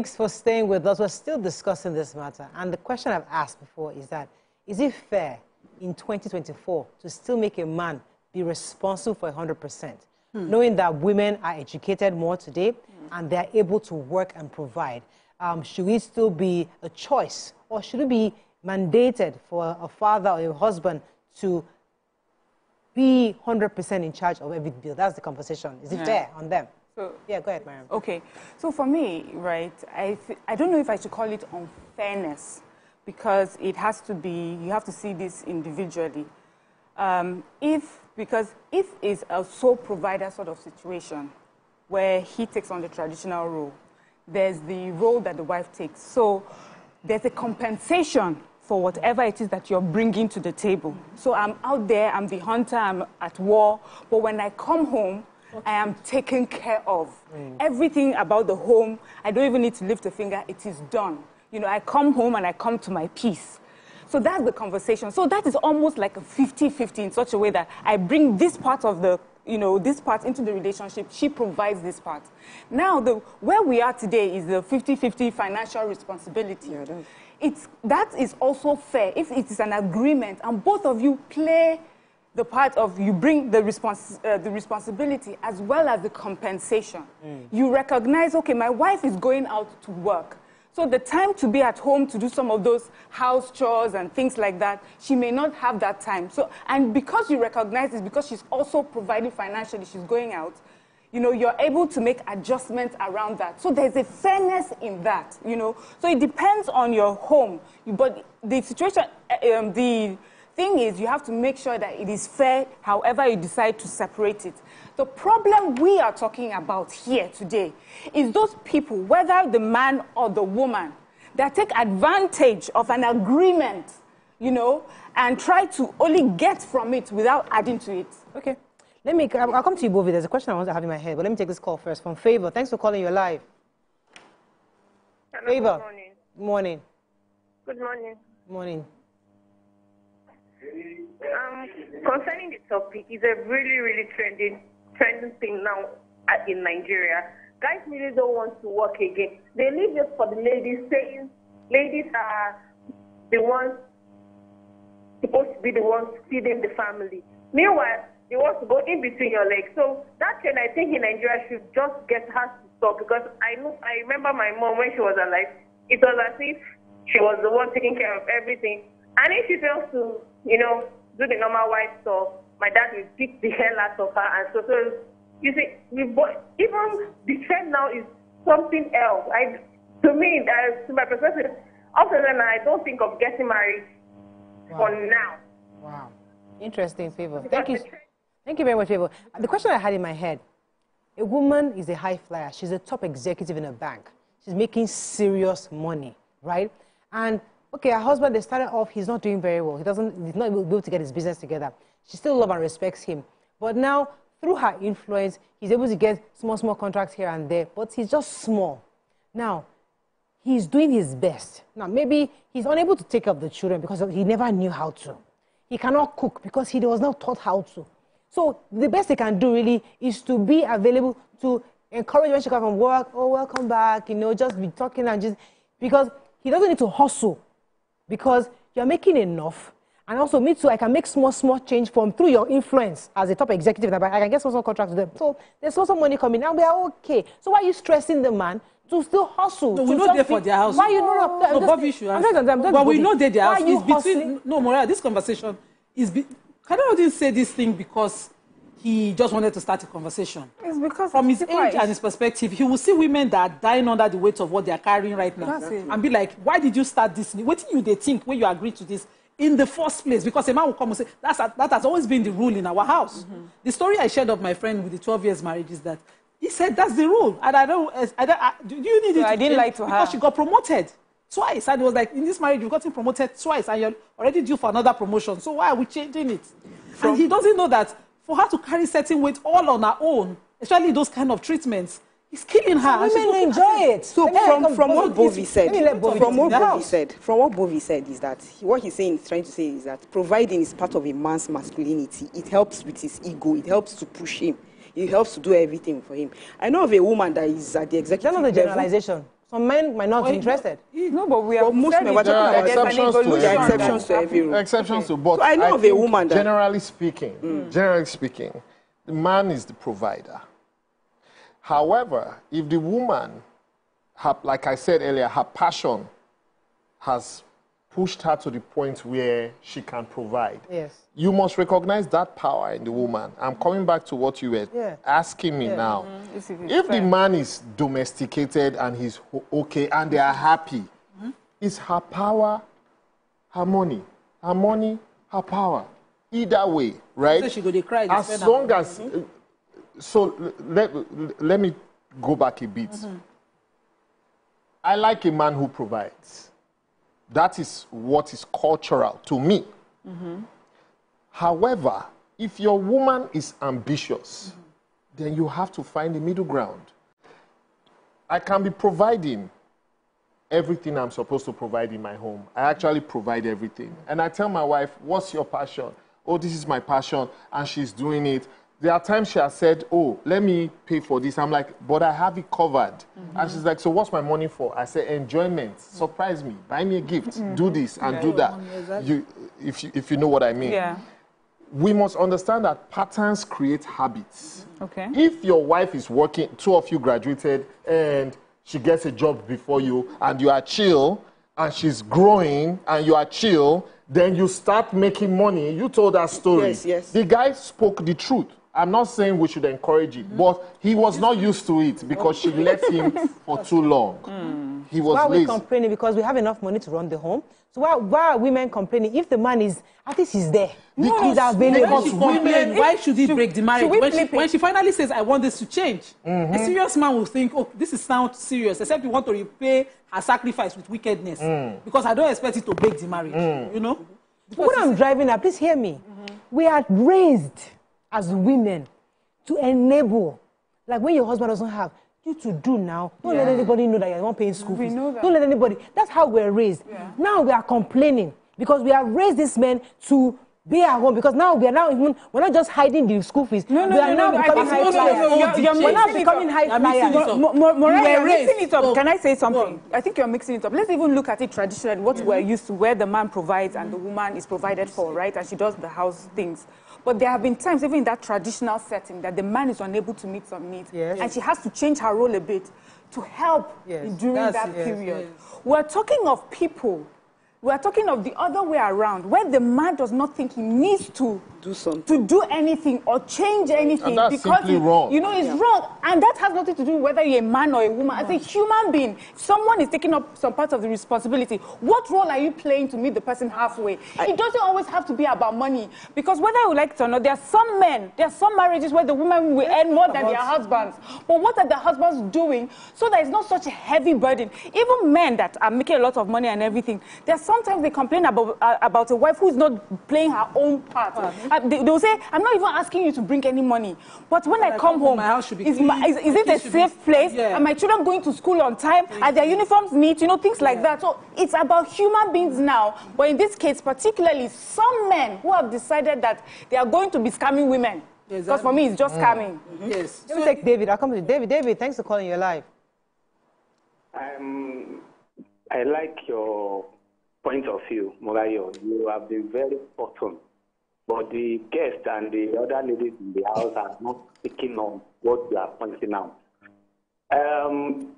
Thanks for staying with us. We're still discussing this matter. And the question I've asked before is that, is it fair in 2024 to still make a man be responsible for 100%, knowing that women are educated more today and they're able to work and provide? Should it still be a choice, or should it be mandated for a father or a husband to be 100% in charge of every bill? That's the conversation. Is it fair on them? So, yeah, go ahead, Mariam. Okay. So for me, right, I don't know if I should call it unfairness, because it has to be, you have to see this individually. Because if it's a sole provider sort of situation where he takes on the traditional role, there's the role that the wife takes. So there's a compensation for whatever it is that you're bringing to the table. So I'm out there, I'm the hunter, I'm at war, but when I come home, I am taken care of. Everything about the home, I don't even need to lift a finger, it is done. You know, I come home and I come to my peace. So that's the conversation. So that is almost like a 50-50 in such a way that I bring this part of the, you know, this part into the relationship. She provides this part. Now, where we are today is the 50-50 financial responsibility. Yeah, that is also fair if it is an agreement and both of you play the part of, you bring the responsibility as well as the compensation. You recognize, okay, my wife is going out to work. So the time to be at home to do some of those house chores and things like that, she may not have that time. So, and because you recognize this, because she's also providing financially, she's going out, you know, you're able to make adjustments around that. So there's a fairness in that, you know. So it depends on your home. But the situation, the thing is, you have to make sure that it is fair, however you decide to separate it. The problem we are talking about here today is those people, whether the man or the woman, that take advantage of an agreement, you know, and try to only get from it without adding to it. Okay. I'll come to you, Bovi. There's a question I want to have in my head, but let me take this call first from Favor. Thanks for calling. You're live. Hello, Favor. good morning. Good morning. Good morning. Good morning. Concerning the topic, it's a really, really trending thing now in Nigeria. Guys really don't want to work again. They leave it for the ladies, saying ladies are the ones supposed to be the ones feeding the family. Meanwhile, they want to go in between your legs. So that trend, I think, in Nigeria should just get her to stop, because I remember my mom when she was alive. It was as if she was the one taking care of everything. And if she fails to, you know, do the normal wife stuff, my dad will beat the hell out of her. And so you see, even the trend now is something else. To me, to my perspective, after that, I don't think of getting married for now. Wow. Interesting, Favor. Thank you. Thank you very much, Favor. The question I had in my head, a woman is a high flyer. She's a top executive in a bank. She's making serious money, right? And okay, her husband, they started off, he's not doing very well. He's not able to get his business together. She still loves and respects him. But now, through her influence, he's able to get small contracts here and there, but he's just small. Now, he's doing his best. Now, maybe he's unable to take care of the children because he never knew how to. He cannot cook because he was not taught how to. So the best he can do really is to be available to encourage when she comes from work, oh, welcome back, you know, just be talking and just, because he doesn't need to hustle, because you're making enough. And also, me too, I can make small change through your influence as a top executive. I can get small contracts with them. So there's lots of money coming, and we are okay. So why are you stressing the man to still hustle? No, we're not there for their house. Why you not? No, Bovi should answer. But we know that their house is between. No, Maria, this conversation is. Kano didn't say this thing because he just wanted to start a conversation. It's because from his age and his perspective, he will see women that are dying under the weight of what they are carrying right now, and be like, "Why did you start this? What do you think when you agreed to this in the first place?" Because a man will come and say, that has always been the rule in our house. The story I shared of my friend with the 12 years marriage is that he said that's the rule, and do you need it? I didn't lie to her because she got promoted twice, and it was like, in this marriage you've gotten promoted twice, and you're already due for another promotion. So why are we changing it? And he doesn't know that for her to carry certain weight all on her own, especially those kind of treatments, it's killing her. Women enjoy it. So from what Bovi said, is that what he's trying to say is that providing is part of a man's masculinity. It helps with his ego. It helps to push him. It helps to do everything for him. I know of a woman that is at the executive level. That's not a generalization. Some men might not be interested. No, but we have most said men, we're it, talking that about there's an exceptions to evolution. There are every exceptions to every rule. Exceptions to, but So I know of a think woman that- generally speaking, the man is the provider. However, if the woman, like I said earlier, her passion has pushed her to the point where she can provide. Yes. You must recognize that power in the woman. I'm coming back to what you were asking me now. If the man is domesticated and he's okay and they are happy, it's her power, her money, her power. Either way, right? So she go, they cry, they as spend long her as... So let me go back a bit. I like a man who provides. That is what is cultural to me. However, if your woman is ambitious, then you have to find a middle ground. I can be providing everything I'm supposed to provide in my home. I actually provide everything. And I tell my wife, what's your passion? Oh, this is my passion, and she's doing it. There are times she has said, oh, let me pay for this. I'm like, but I have it covered. And she's like, so what's my money for? I say, enjoyment. Surprise me. Buy me a gift. Do this and do that. If you know what I mean. Yeah. We must understand that patterns create habits. Okay. If your wife is working, two of you graduated, and she gets a job before you, and you are chill, and she's growing, and you are chill, then you start making money. You told that story. Yes, yes. The guy spoke the truth. I'm not saying we should encourage it, but he was not used to it because she left him for too long. He was Why are we lazy. complaining? Because we have enough money to run the home. So why are women complaining if the man is, at least he's there? He's available. Why should he break the marriage? we When she finally says, I want this to change, a serious man will think, oh, this is sound serious, except you want to repay her sacrifice with wickedness. Because I don't expect it to break the marriage, you know? What I'm driving at, please hear me. We are raised as women to enable, like when your husband doesn't have, you to do now. Don't let anybody know that you're not paying school fees. know that. Don't let anybody. That's how we're raised. Now we are complaining because we have raised these men to be at home, because now we're not just hiding the school fees. We are now becoming high flyers. We're now becoming high flyers. Moray, you're mixing it up. Can I say something? I think you're mixing it up. Let's even look at it traditionally, what we're used to, where the man provides and the woman is provided for, right? And she does the house things. But there have been times, even in that traditional setting, that the man is unable to meet some needs. And she has to change her role a bit to help during that period. We're talking of people. We're talking of the other way around, where the man does not think he needs to do something, to do anything or change anything, and that's because simply wrong. You know, it's wrong, and that has nothing to do with whether you're a man or a woman. As a human being, someone is taking up some part of the responsibility. What role are you playing to meet the person halfway? It doesn't always have to be about money, because whether you like it or not, there are some men, there are some marriages where the women will earn more than their husbands. But what are the husbands doing so that it's not such a heavy burden? Even men that are making a lot of money and everything, there are sometimes they complain about a wife who's not playing her own part. They'll say, I'm not even asking you to bring any money, but when I come home, my house should be is clean, it a safe place? Are my children going to school on time? Are their uniforms neat? You know, things like that. So it's about human beings now. But in this case, particularly, some men who have decided that they are going to be scamming women. Because for me, it's just scamming. Yes. Let me take David. I'll come to David. David, thanks for calling. You're live. I like your point of view, Morayo. You have been very thoughtful. But the guests and the other ladies in the house are not picking on what you are pointing out.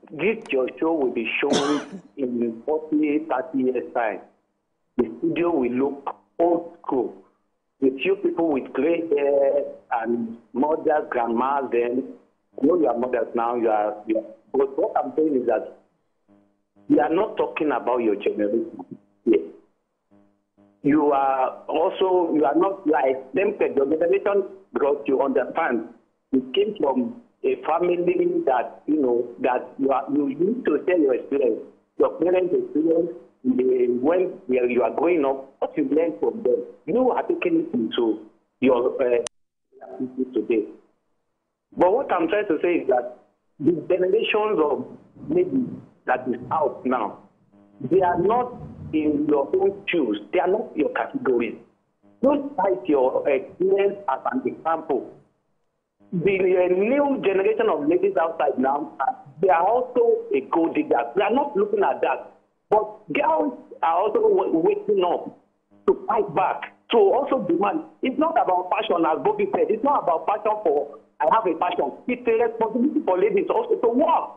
This your show will be shown in 40, 30 years' time. The studio will look old school. With few people with gray hair and mothers, grandmas, then I know you are mothers now, you are. But what I'm saying is that we are not talking about your generation here. You are not like tempted. Your generation, because you understand, you came from a family that, you know, that you need to share your experience. Your parents' experience, when you are growing up, what you learn from them, you are taking it into your today. But what I'm trying to say is that the generations of maybe that is out now, they are not in your own shoes. They are not your categories. Don't cite your experience as an example. the new generation of ladies outside now, they are also a gold digger. We are not looking at that. But girls are also waking up to fight back, to also demand. It's not about passion, as Bovi said. It's not about passion for, I have a passion. It's a responsibility for ladies also to work.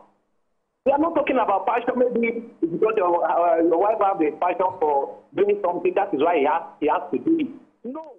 We are not talking about passion. Maybe because your wife has a passion for doing something, that is why he has to do it. No.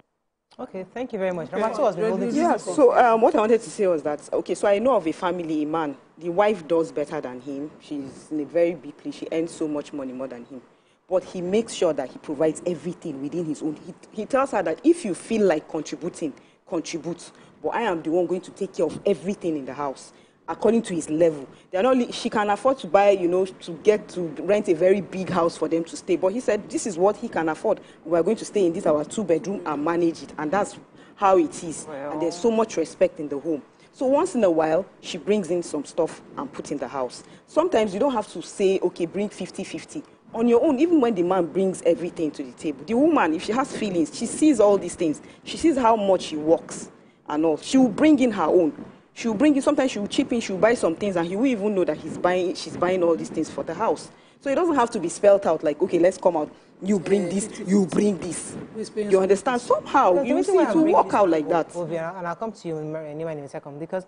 Okay, thank you very much. Okay. Yeah, so what I wanted to say was that, okay, so I know of a family, a man, the wife does better than him. She's in a very big place. She earns so much money more than him. But he makes sure that he provides everything within his own. He tells her that if you feel like contributing, contribute. But I am the one going to take care of everything in the house, according to his level. They are not, she can afford to buy, to rent a very big house for them to stay. But he said, this is what he can afford. We are going to stay in this, our 2-bedroom, and manage it. And that's how it is. Well. And there's so much respect in the home. So once in a while, she brings in some stuff and puts in the house. Sometimes you don't have to say, okay, bring 50-50. On your own, even when the man brings everything to the table, the woman, if she has feelings, she sees all these things. She sees how much he works and all. She will bring in her own. She will bring in, sometimes she will chip in, she will buy some things, and he will even know that she's buying all these things for the house. So it doesn't have to be spelled out like, okay, let's come out. You bring this, you bring this. You understand? Somehow, you see, it will work out like that. And I'll come to you in a second, because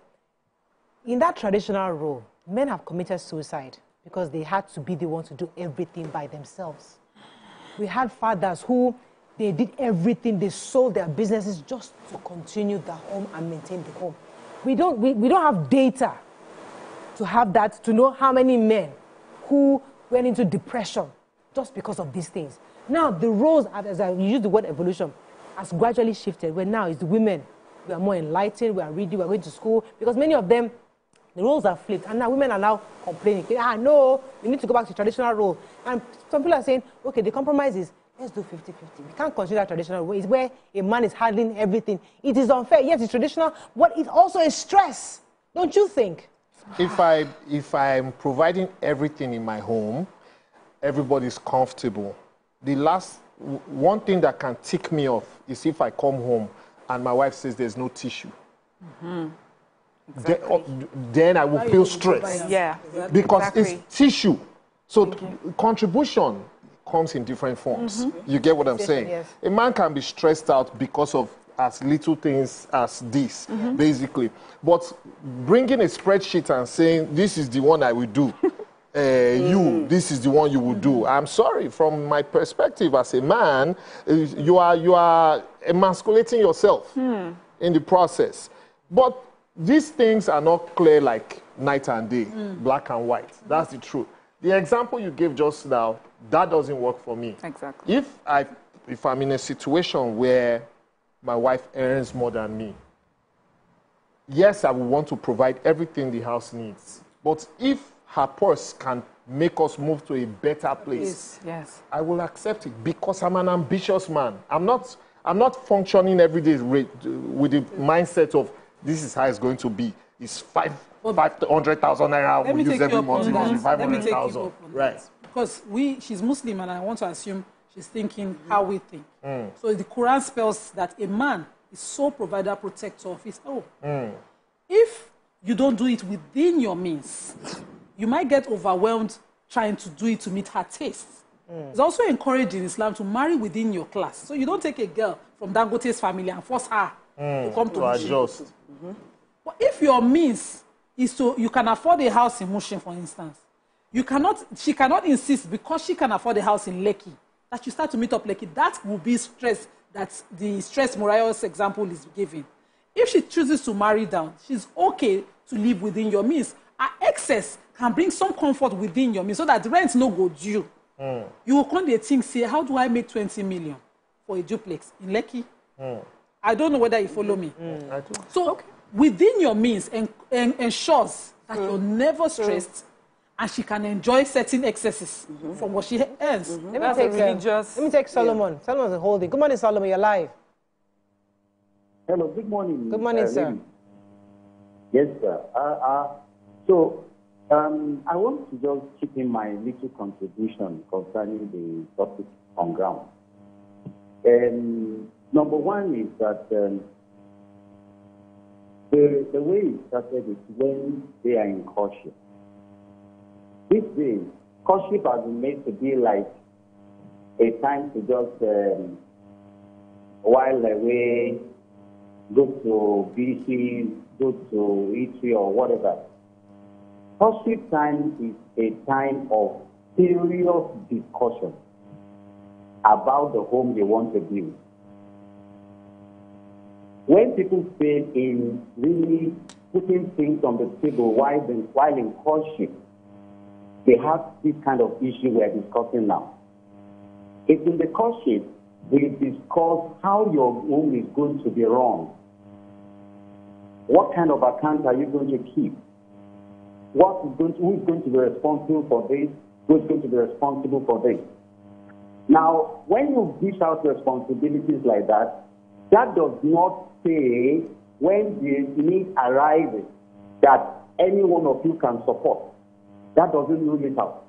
in that traditional role, men have committed suicide because they had to be the ones to do everything by themselves. We had fathers who, they did everything, they sold their businesses just to continue the home and maintain the home. We don't have data to have that, to know how many men who went into depression just because of these things. Now, the roles, as I use the word evolution, has gradually shifted, where now it's the women. We are more enlightened, we are reading, we are going to school, because many of them, the roles are flipped, and now women are now complaining. No, we need to go back to traditional role. And some people are saying, okay, the compromise is, let's do 50-50. We can't consider traditional role. It's where a man is handling everything. It is unfair. Yes, it's traditional, but it's also a stress. Don't you think? If I'm providing everything in my home, everybody's comfortable. The last one thing that can tick me off is if I come home and my wife says there's no tissue. Mm-hmm. Exactly. Then I will feel stressed. Yeah, because it's tissue. So contribution comes in different forms. Mm-hmm. You get what I'm saying? Yes. A man can be stressed out because of as little things as this, basically. But bringing a spreadsheet and saying, this is the one I will do, this is the one you will do. I'm sorry, from my perspective as a man, you are emasculating yourself in the process. But these things are not clear like night and day, black and white. That's the truth. The example you gave just now, that doesn't work for me. Exactly. If I'm in a situation where my wife earns more than me, yes, I will want to provide everything the house needs. But if her purse can make us move to a better place, yes, I will accept it because I'm an ambitious man. I'm not functioning every day with the mindset of this is how it's going to be. It's 500,000 naira we use every month. 500,000. Right. Because she's Muslim, and I want to assume she's thinking how we think. So the Quran spells that a man is sole provider, protector of his home. If you don't do it within your means, you might get overwhelmed trying to do it to meet her tastes. It's also encouraged in Islam to marry within your class. So you don't take a girl from Dangote's family and force her to come to adjust. But if your means is you can afford a house in Mushin, for instance, she cannot insist because she can afford a house in Lekki that you start to meet up Lekki. That will be stress. That's the stress Morales example is giving. If she chooses to marry down, she's okay to live within your means. Her excess can bring some comfort within your means so that the rent no go due. You will come there think, say, how do I make 20 million for a duplex in Lekki? I don't know whether you follow me. I do. So within your means ensures that you're never stressed and she can enjoy certain excesses from what she earns. Let me take Solomon. Yeah. Solomon's holding. Good morning, Solomon. You're live. Hello. Good morning. Good morning, sir. Yes, sir. I want to just chip in my little contribution concerning the topic on ground. Number one is that The way it started is when they are in courtship. These days, courtship has been made to be like a time to just while away, go to beaches, go to eatery or whatever. Courtship time is a time of serious discussion about the home they want to build. When people fail in really putting things on the table while in courtship, they have this kind of issue we're discussing now. If in the courtship, we discuss how your home is going to be run. What kind of account are you going to keep? Who is going to be responsible for this? Who is going to be responsible for this? Now, when you dish out responsibilities like that, that does not say when the need arises that any one of you can support. That doesn't rule it out.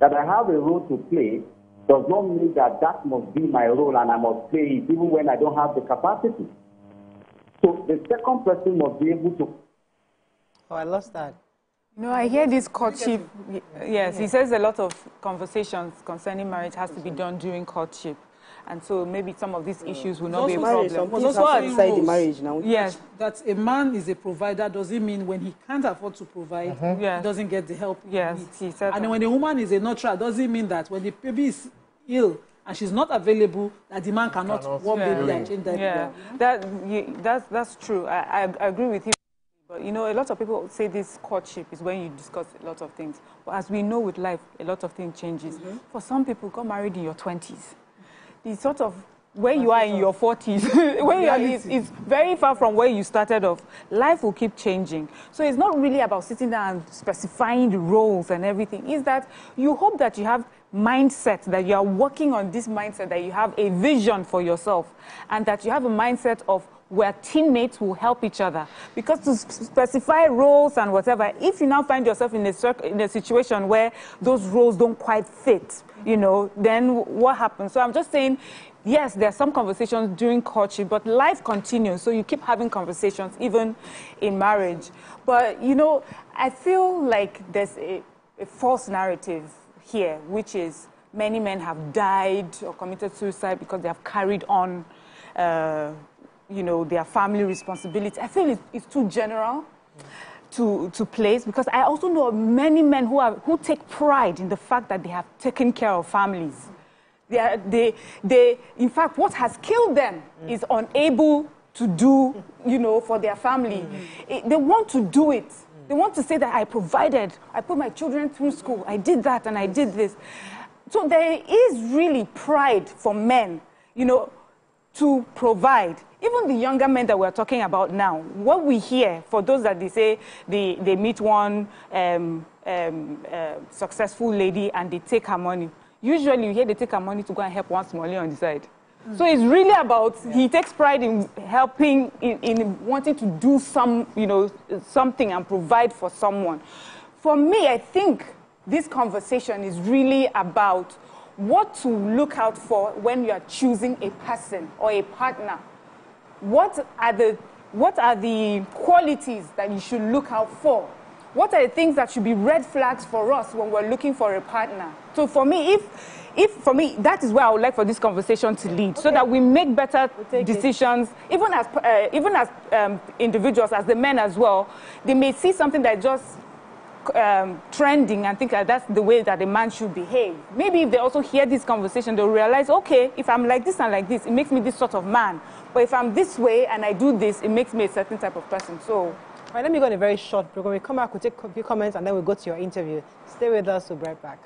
That I have a role to play does not mean that that must be my role and I must play it even when I don't have the capacity. So the second person must be able to... Oh, I lost that. No, I hear this courtship. Yes, he says a lot of conversations concerning marriage has to be done during courtship. And so maybe some of these issues will not be a problem. But also inside the marriage now. Yes, that a man is a provider doesn't mean when he can't afford to provide, he doesn't get the help. Yes, he said and when a woman is a nurturer, doesn't mean that when the baby is ill and she's not available, that the man cannot walk baby and change that. Yeah, that's true. I agree with you. But you know, a lot of people say this courtship is when you discuss a lot of things. But as we know with life, a lot of things changes. For some people, got married in your 20s. It's sort of where you are in your 40s, where you are, it's very far from where you started off. Life will keep changing. So it's not really about sitting down and specifying the roles and everything. It's that you hope that you have mindset, that you are working on this mindset, that you have a vision for yourself, and that you have a mindset of where teammates will help each other. Because to specify roles and whatever, if you now find yourself in a situation where those roles don't quite fit, you know, then what happens? So I'm just saying, yes, there are some conversations during courtship, but life continues. So you keep having conversations even in marriage. But, you know, I feel like there's a false narrative here, which is many men have died or committed suicide because they have carried on you know, their family responsibility. I feel it's too general to place, because I also know many men who take pride in the fact that they have taken care of families. In fact, what has killed them is unable to do, you know, for their family. They want to do it. They want to say that I provided, I put my children through school, I did that and I did this. So there is really pride for men, you know, to provide. Even the younger men that we're talking about now, what we hear, for those that they say they meet one successful lady and they take her money, usually you hear they take her money to go and help one small on the side. So it's really about, he takes pride in helping, in wanting to do something and provide for someone. For me, I think this conversation is really about what to look out for when you are choosing a person or a partner. What are the qualities that you should look out for? What are the things that should be red flags for us when we're looking for a partner? So for me, for me, that is where I would like for this conversation to lead, so that we make better decisions, even as individuals, as the men as well. They may see something that just trending and think that that's the way that a man should behave. Maybe if they also hear this conversation, they'll realize, okay, if I'm like this and like this, it makes me this sort of man. But if I'm this way and I do this, it makes me a certain type of person. So, all right, let me go on a very short program. We come back, we'll take a few comments, and then we'll go to your interview. Stay with us, we'll be right back.